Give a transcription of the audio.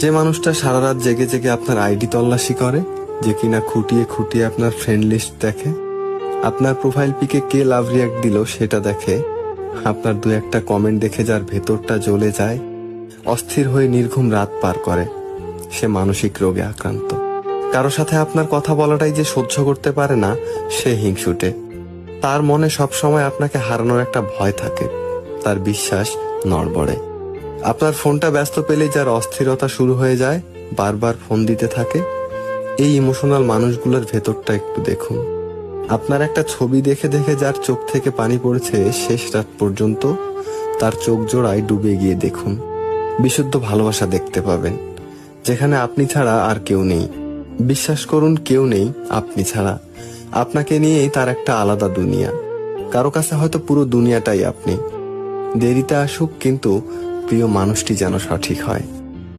যে মানুষটা সারা রাত জেগে জেগে আপনার আইডি তল্লাশি করে, যে কিনা খুঁটিয়ে খুঁটিয়ে আপনার ফ্রেন্ড লিস্ট দেখে, আপনার প্রোফাইল পিকে কে লাভ রিয়াক্ট দিল সেটা দেখে, আপনার দু একটা কমেন্ট দেখে যার ভেতরটা জ্বলে যায়, অস্থির হয়ে নির্ঘুম রাত পার করে, সে মানসিক রোগে আক্রান্ত। কারো সাথে আপনার কথা বলাটাই যে সহ্য করতে পারে না, সে হিংসুটে। তার মনে সবসময় আপনাকে হারানোর একটা ভয় থাকে, তার বিশ্বাস নড়বড়ে। আপনার ফোনটা ব্যস্ত পেলেই যার অস্থিরতা শুরু হয়ে যায়, বারবার ফোন দিতে থাকে, এই ইমোশনাল মানুষগুলোর ভেতরটা একটু দেখুন। আপনার একটা ছবি দেখে দেখে যার চোখ থেকে পানি পড়েছে শেষ রাত পর্যন্ত, তার চোখ জোড়ায় ডুবে গিয়ে দেখুন। বিশুদ্ধ ভালোবাসা দেখতে পাবেন, যেখানে আপনি ছাড়া আর কেউ নেই। বিশ্বাস করুন, কেউ নেই আপনি ছাড়া। আপনাকে নিয়েই তার একটা আলাদা দুনিয়া। কারো কাছে হয়তো পুরো দুনিয়াটাই আপনি। দেরিতে আসুক, কিন্তু প্রিয় মানুষটি যেন সঠিক হয়।